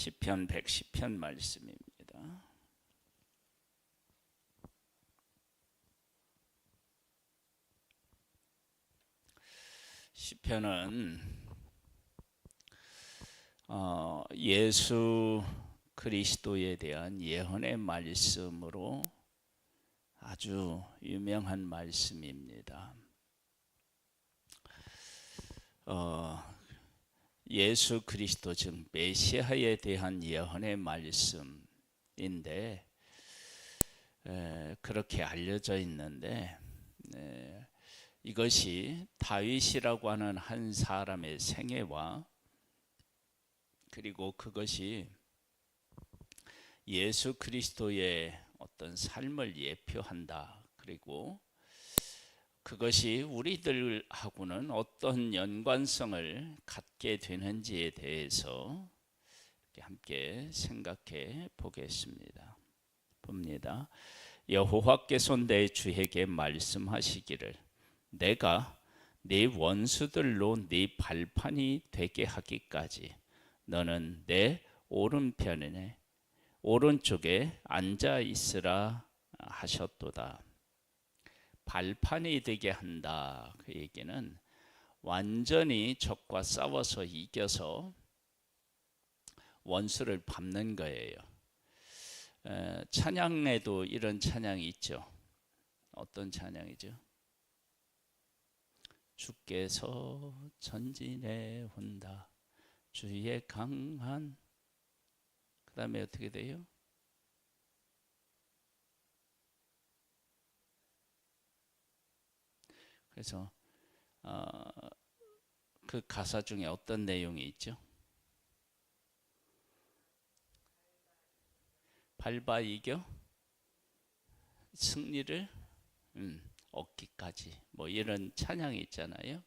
시편 110편 말씀입니다. 시편은 예수 그리스도에 대한 예언의 말씀으로 아주 유명한 말씀입니다. 예수 그리스도 즉 메시아에 대한 예언의 말씀인데 그렇게 알려져 있는데 이것이 다윗이라고 하는 한 사람의 생애와 그리고 그것이 예수 그리스도의 어떤 삶을 예표한다. 그리고 그것이 우리들하고는 어떤 연관성을 갖게 되는지에 대해서 함께 생각해 보겠습니다. 봅니다. 여호와께서 내 주에게 말씀하시기를 내가 네 원수들로 네 발판이 되게 하기까지 너는 내 오른쪽에 앉아 있으라 하셨도다. 발판이 되게 한다. 그 얘기는 완전히 적과 싸워서 이겨서 원수를 밟는 거예요. 찬양에도 이런 찬양이 있죠. 어떤 찬양이죠? 주께서 전진해 온다. 주의 강한 그 다음에 어떻게 돼요? 그래서 그 가사 중에 어떤 내용이 있죠? 밟아 이겨 승리를 얻기까지 뭐 이런 찬양이 있잖아요.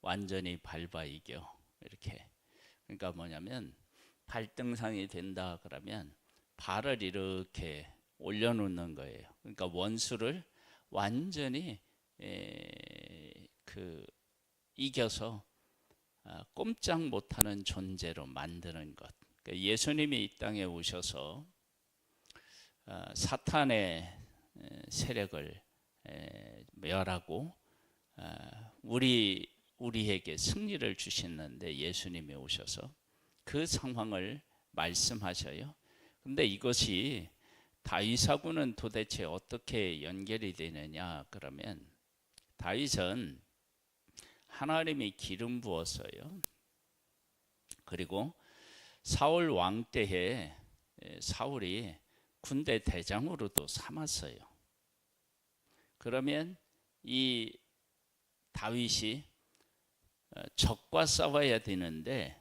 완전히 밟아 이겨 이렇게. 그러니까 뭐냐면 발등상이 된다 그러면 발을 이렇게 올려놓는 거예요. 그러니까 원수를 완전히 이겨서 꼼짝 못하는 존재로 만드는 것. 그러니까 예수님이 이 땅에 오셔서 사탄의 세력을 멸하고 우리에게 승리를 주시는데 예수님이 오셔서 그 상황을 말씀하셔요. 근데 이것이 다윗하고는 도대체 어떻게 연결이 되느냐 그러면 다윗은 하나님이 기름 부었어요. 그리고 사울 왕 때에 사울이 군대 대장으로도 삼았어요. 그러면 이 다윗이 적과 싸워야 되는데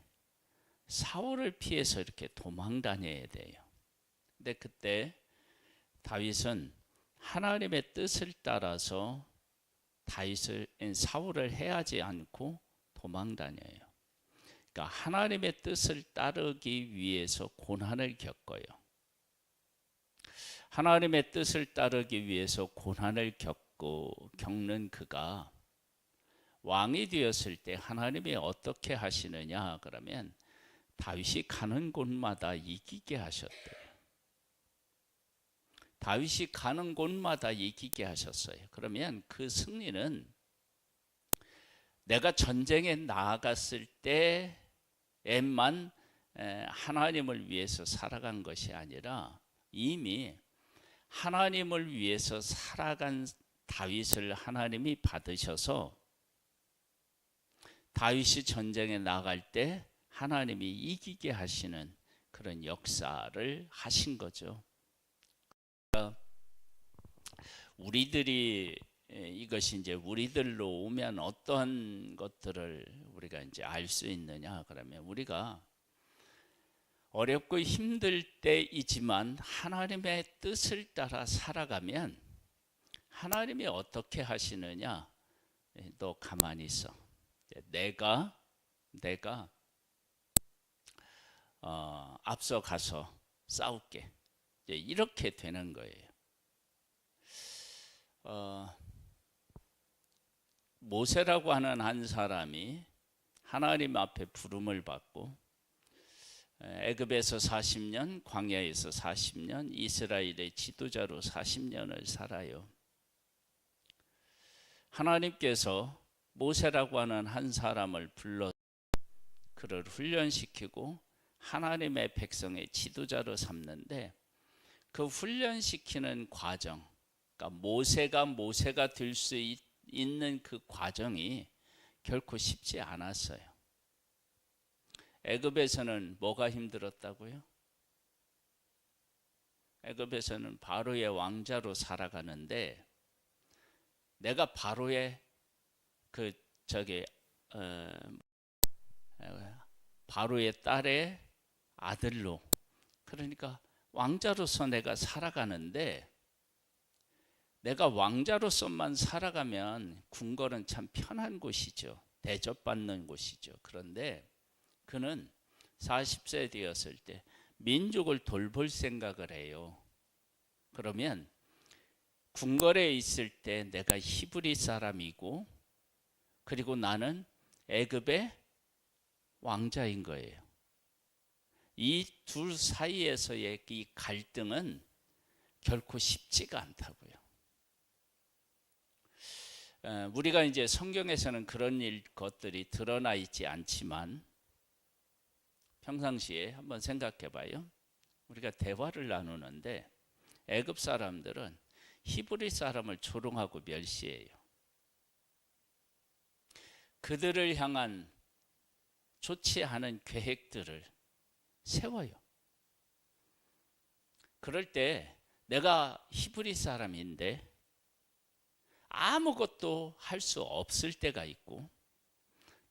사울을 피해서 이렇게 도망 다녀야 돼요. 근데 그때 다윗은 하나님의 뜻을 따라서 사울을 해하지 않고 도망 다녀요. 그러니까 하나님의 뜻을 따르기 위해서 고난을 겪어요. 하나님의 뜻을 따르기 위해서 고난을 겪는 그가 왕이 되었을 때 하나님이 어떻게 하시느냐 그러면 다윗이 가는 곳마다 이기게 하셨대요. 다윗이 가는 곳마다 이기게 하셨어요. 그러면 그 승리는 내가 전쟁에 나아갔을 때에만 하나님을 위해서 살아간 것이 아니라 이미 하나님을 위해서 살아간 다윗을 하나님이 받으셔서 다윗이 전쟁에 나갈 때 하나님이 이기게 하시는 그런 역사를 하신 거죠. 우리들이 이것이 이제 우리들로 오면 어떤 것들을 우리가 이제 알 수 있느냐 그러면 우리가 어렵고 힘들 때이지만 하나님의 뜻을 따라 살아가면 하나님이 어떻게 하시느냐 너 가만히 있어. 내가 앞서 가서 싸울게. 이렇게 되는 거예요. 모세라고 하는 한 사람이 하나님 앞에 부름을 받고 애굽에서 40년, 광야에서 40년, 이스라엘의 지도자로 40년을 살아요. 하나님께서 모세라고 하는 한 사람을 불러 그를 훈련시키고 하나님의 백성의 지도자로 삼는데, 그 훈련시키는 과정, 그러니까 모세가 될 수 있는 그 과정이 결코 쉽지 않았어요. 애굽에서는 뭐가 힘들었다고요? 애굽에서는 바로의 왕자로 살아가는데, 내가 바로의 바로의 딸의 아들로, 그러니까 왕자로서 내가 살아가는데, 내가 왕자로서만 살아가면 궁궐은 참 편한 곳이죠. 대접받는 곳이죠. 그런데 그는 40세 되었을 때 민족을 돌볼 생각을 해요. 그러면 궁궐에 있을 때 내가 히브리 사람이고, 그리고 나는 애굽의 왕자인 거예요. 이 둘 사이에서의 이 갈등은 결코 쉽지가 않다고요. 우리가 이제 성경에서는 그런 것들이 드러나 있지 않지만, 평상시에 한번 생각해 봐요. 우리가 대화를 나누는데 애굽 사람들은 히브리 사람을 조롱하고 멸시해요. 그들을 향한 좋지 않은 계획들을 세워요. 그럴 때 내가 히브리 사람인데 아무것도 할 수 없을 때가 있고,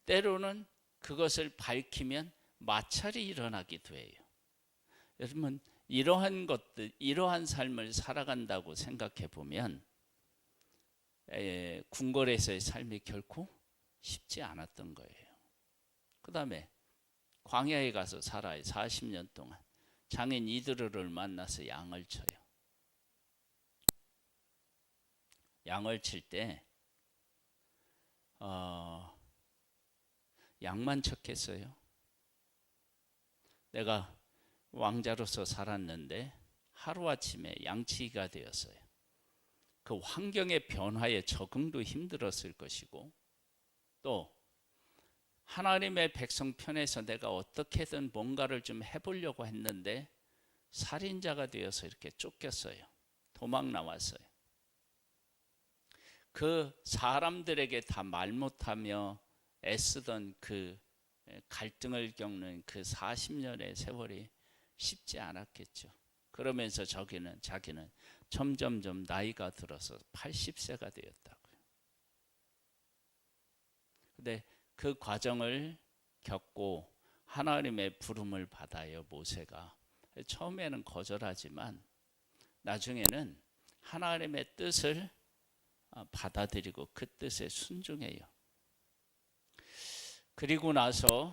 때로는 그것을 밝히면 마찰이 일어나기도 해요. 여러분, 이러한 삶을 살아간다고 생각해 보면 궁궐에서의 삶이 결코 쉽지 않았던 거예요. 그 다음에 광야에 가서 살아요. 40년 동안 장인 이드로를 만나서 양을 쳐요. 양을 칠 때 양만 쳤겠어요? 내가 왕자로서 살았는데 하루아침에 양치기가 되었어요. 그 환경의 변화에 적응도 힘들었을 것이고, 또 하나님의 백성 편에서 내가 어떻게든 뭔가를 좀 해보려고 했는데 살인자가 되어서 이렇게 쫓겼어요. 도망 나왔어요. 그 사람들에게 다 말 못하며 애쓰던 그 갈등을 겪는 그 40년의 세월이 쉽지 않았겠죠. 그러면서 자기는 점점점 나이가 들어서 80세가 되었다고요. 근데 그 과정을 겪고 하나님의 부름을 받아요, 모세가. 처음에는 거절하지만 나중에는 하나님의 뜻을 받아들이고 그 뜻에 순종해요. 그리고 나서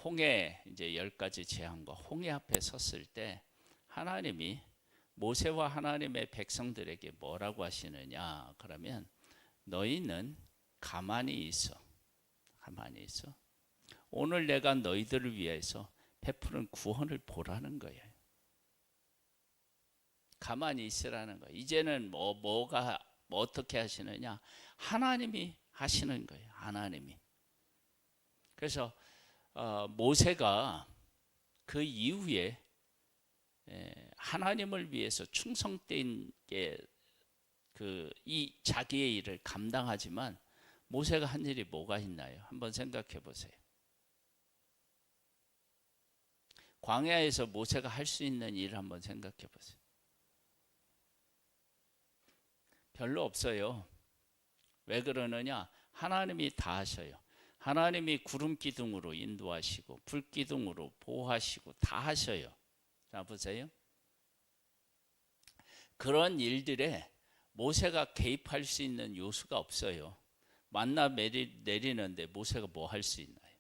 홍해, 이제 10가지 재앙과 홍해 앞에 섰을 때 하나님이 모세와 하나님의 백성들에게 뭐라고 하시느냐? 그러면 너희는 가만히 있어. 가만히 있어. 오늘 내가 너희들을 위해서 베푸는 구원을 보라는 거예요. 가만히 있으라는 거예요. 이제는 뭐가 어떻게 하시느냐? 하나님이 하시는 거예요. 하나님이. 그래서 모세가 그 이후에 하나님을 위해서 충성된 게 이 자기의 일을 감당하지만, 모세가 한 일이 뭐가 있나요? 한번 생각해 보세요. 광야에서 모세가 할 수 있는 일을 한번 생각해 보세요. 별로 없어요. 왜 그러느냐? 하나님이 다 하셔요. 하나님이 구름 기둥으로 인도하시고 불 기둥으로 보호하시고 다 하셔요. 자, 보세요. 그런 일들에 모세가 개입할 수 있는 요소가 없어요. 만나 내리는데 모세가 뭐 할 수 있나요?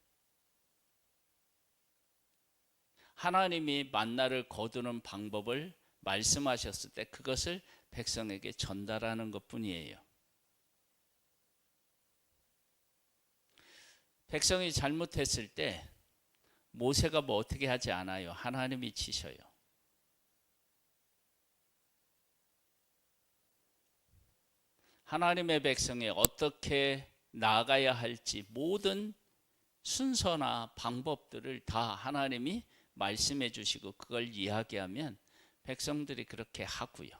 하나님이 만나를 거두는 방법을 말씀하셨을 때 그것을 백성에게 전달하는 것뿐이에요. 백성이 잘못했을 때 모세가 뭐 어떻게 하지 않아요. 하나님이 치셔요. 하나님의 백성이 어떻게 나아가야 할지 모든 순서나 방법들을 다 하나님이 말씀해 주시고 그걸 이야기하면 백성들이 그렇게 하고요.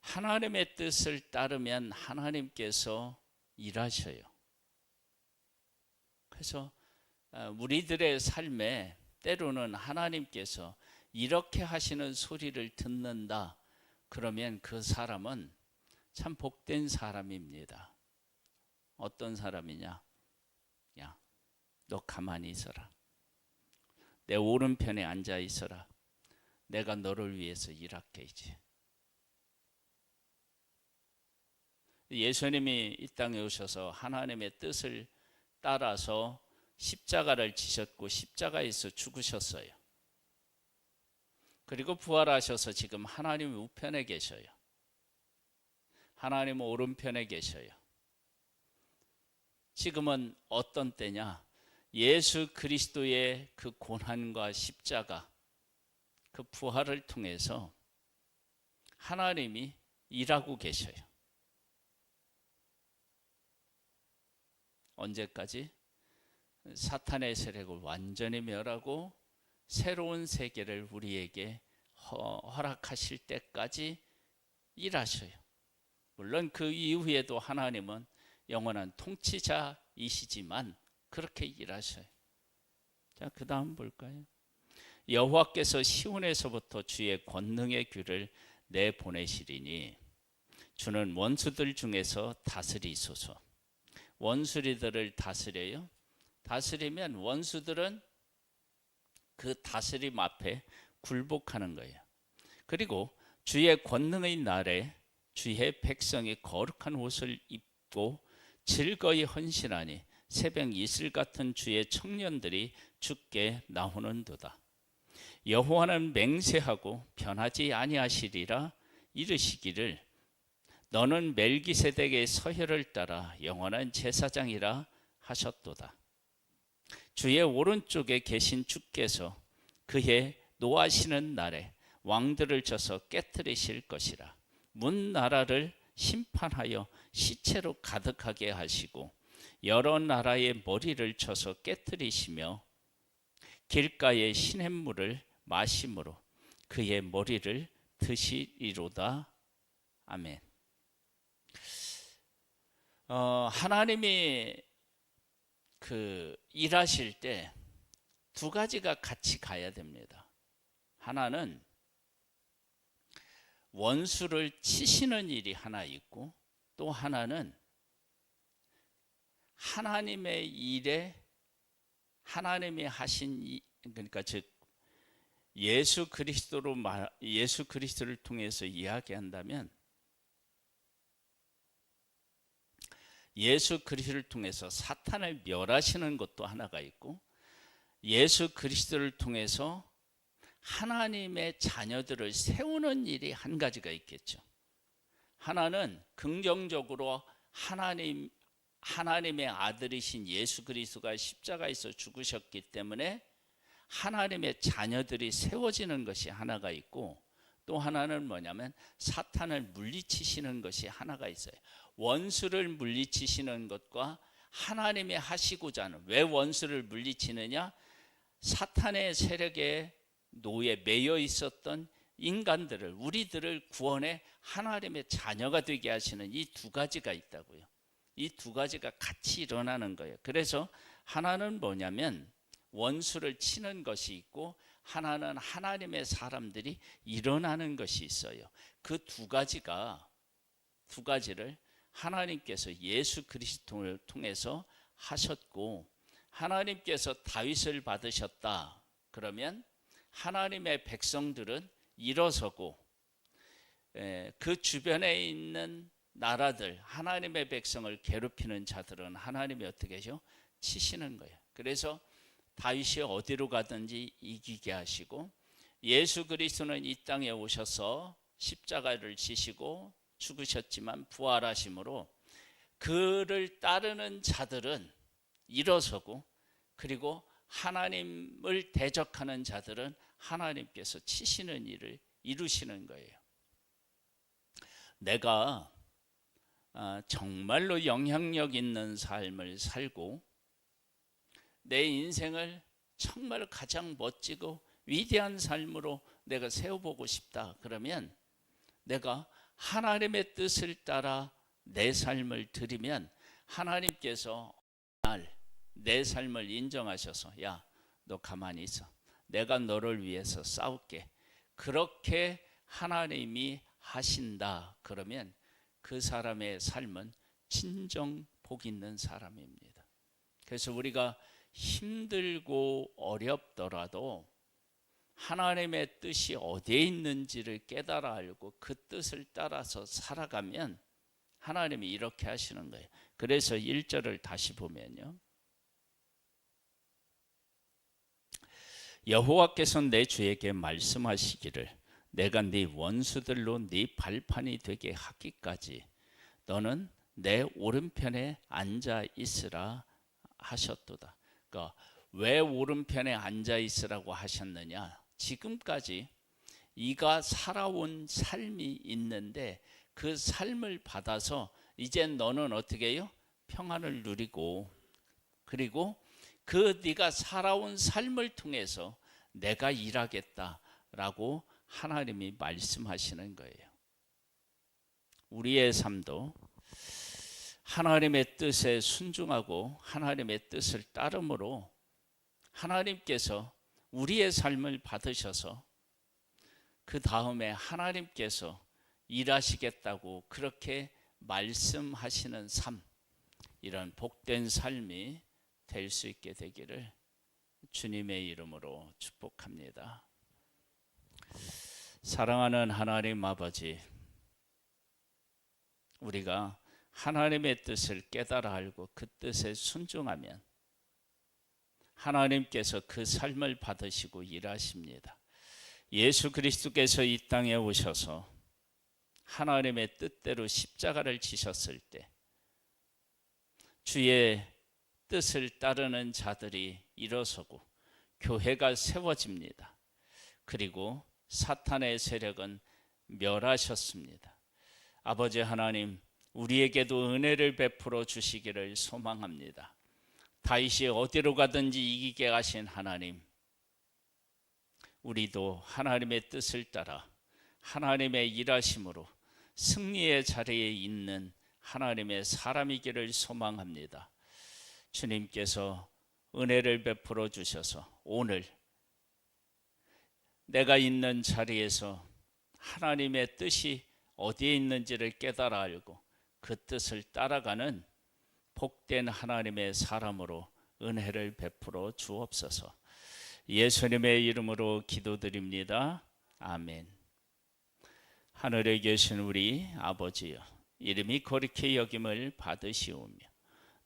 하나님의 뜻을 따르면 하나님께서 일하셔요. 그래서 우리들의 삶에 때로는 하나님께서 이렇게 하시는 소리를 듣는다. 그러면 그 사람은 참 복된 사람입니다. 어떤 사람이냐? 야, 너 가만히 있어라. 내 오른편에 앉아 있어라. 내가 너를 위해서 일할게 이제. 예수님이 이 땅에 오셔서 하나님의 뜻을 따라서 십자가를 지셨고 십자가에서 죽으셨어요. 그리고 부활하셔서 지금 하나님 우편에 계셔요. 하나님 오른편에 계셔요. 지금은 어떤 때냐? 예수 그리스도의 그 고난과 십자가, 그 부활을 통해서 하나님이 일하고 계셔요. 언제까지? 사탄의 세력을 완전히 멸하고 새로운 세계를 우리에게 허락하실 때까지 일하셔요. 물론 그 이후에도 하나님은 영원한 통치자이시지만 그렇게 일하셔요. 자, 그 다음 볼까요? 여호와께서 시온에서부터 주의 권능의 귀를 내보내시리니 주는 원수들 중에서 다스리소서. 원수리들을 다스려요. 다스리면 원수들은 그 다스림 앞에 굴복하는 거예요. 그리고 주의 권능의 날에 주의 백성이 거룩한 옷을 입고 즐거이 헌신하니 새벽 이슬 같은 주의 청년들이 주께 나오는도다. 여호와는 맹세하고 변하지 아니하시리라 이르시기를 너는 멜기세덱의 서혈을 따라 영원한 제사장이라 하셨도다. 주의 오른쪽에 계신 주께서 그의 노하시는 날에 왕들을 쳐서 깨뜨리실 것이라. 문 나라를 심판하여 시체로 가득하게 하시고 여러 나라의 머리를 쳐서 깨뜨리시며 길가의 시냇물을 마심으로 그의 머리를 드시리로다. 아멘. 하나님이 일하실 때 두 가지가 같이 가야 됩니다. 하나는 원수를 치시는 일이 하나 있고 또 하나는 하나님의 일에 하나님이 하신 그러니까 즉 예수 그리스도를 통해서 이야기한다면 예수 그리스도를 통해서 사탄을 멸하시는 것도 하나가 있고 예수 그리스도를 통해서 하나님의 자녀들을 세우는 일이 한 가지가 있겠죠. 하나는 긍정적으로 하나님의 아들이신 예수 그리스도가 십자가에서 죽으셨기 때문에 하나님의 자녀들이 세워지는 것이 하나가 있고 또 하나는 뭐냐면 사탄을 물리치시는 것이 하나가 있어요. 원수를 물리치시는 것과 하나님이 하시고자 하는, 왜 원수를 물리치느냐? 사탄의 세력에 노예 매여 있었던 인간들을, 우리들을 구원해 하나님의 자녀가 되게 하시는 이 두 가지가 있다고요. 이 두 가지가 같이 일어나는 거예요. 그래서 하나는 뭐냐면 원수를 치는 것이 있고 하나는 하나님의 사람들이 일어나는 것이 있어요. 그 두 가지를 하나님께서 예수 그리스도를 통해서 하셨고 하나님께서 다윗을 받으셨다. 그러면 하나님의 백성들은 일어서고 그 주변에 있는 나라들, 하나님의 백성을 괴롭히는 자들은 하나님이 어떻게 하죠? 치시는 거예요. 그래서 다윗이 어디로 가든지 이기게 하시고 예수 그리스도는 이 땅에 오셔서 십자가를 지시고 죽으셨지만 부활하심으로 그를 따르는 자들은 일어서고, 그리고 하나님을 대적하는 자들은 하나님께서 치시는 일을 이루시는 거예요. 내가 정말로 영향력 있는 삶을 살고 내 인생을 정말 가장 멋지고 위대한 삶으로 내가 세워보고 싶다. 그러면 내가 하나님의 뜻을 따라 내 삶을 드리면 하나님께서 내 삶을 인정하셔서, 야, 너 가만히 있어. 내가 너를 위해서 싸울게. 그렇게 하나님이 하신다. 그러면 그 사람의 삶은 진정 복 있는 사람입니다. 그래서 우리가 힘들고 어렵더라도 하나님의 뜻이 어디에 있는지를 깨달아 알고 그 뜻을 따라서 살아가면 하나님이 이렇게 하시는 거예요. 그래서 1절을 다시 보면요, 여호와께서 내 주에게 말씀하시기를 내가 네 원수들로 네 발판이 되게 하기까지 너는 내 오른편에 앉아 있으라 하셨도다. 그러니까 왜 오른편에 앉아 있으라고 하셨느냐? 지금까지 이가 살아온 삶이 있는데 그 삶을 받아서 이제 너는 어떻게 해요? 평안을 누리고, 그리고 그 네가 살아온 삶을 통해서 내가 일하겠다라고 하나님이 말씀하시는 거예요. 우리의 삶도 하나님의 뜻에 순종하고 하나님의 뜻을 따름으로 하나님께서 우리의 삶을 받으셔서 그 다음에 하나님께서 일하시겠다고 그렇게 말씀하시는 삶, 이런 복된 삶이 될 수 있게 되기를 주님의 이름으로 축복합니다. 사랑하는 하나님 아버지, 우리가 하나님의 뜻을 깨달아 알고 그 뜻에 순종하면 하나님께서 그 삶을 받으시고 일하십니다. 예수 그리스도께서 이 땅에 오셔서 하나님의 뜻대로 십자가를 지셨을 때 주의 뜻을 따르는 자들이 일어서고 교회가 세워집니다. 그리고 사탄의 세력은 멸하셨습니다. 아버지 하나님, 우리에게도 은혜를 베풀어 주시기를 소망합니다. 다윗이 어디로 가든지 이기게 하신 하나님, 우리도 하나님의 뜻을 따라 하나님의 일하심으로 승리의 자리에 있는 하나님의 사람이기를 소망합니다. 주님께서 은혜를 베풀어 주셔서 오늘 내가 있는 자리에서 하나님의 뜻이 어디에 있는지를 깨달아 알고 그 뜻을 따라가는 복된 하나님의 사람으로 은혜를 베풀어 주옵소서. 예수님의 이름으로 기도드립니다. 아멘. 하늘에 계신 우리 아버지여, 이름이 거룩히 여김을 받으시오며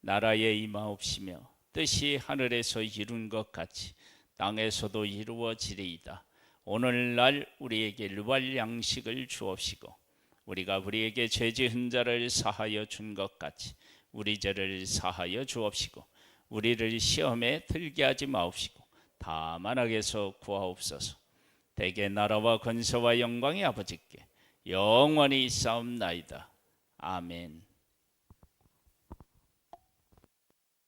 나라에 임하옵시며 뜻이 하늘에서 이룬 것 같이 땅에서도 이루어지리이다. 오늘날 우리에게 일할 양식을 주옵시고 우리가 우리에게 죄 지은 자를 사하여 준 것 같이 우리 죄를 사하여 주옵시고 우리를 시험에 들게 하지 마옵시고 다만 악에서 구하옵소서. 대개 나라와 권세와 영광이 아버지께 영원히 있사옵나이다. 아멘.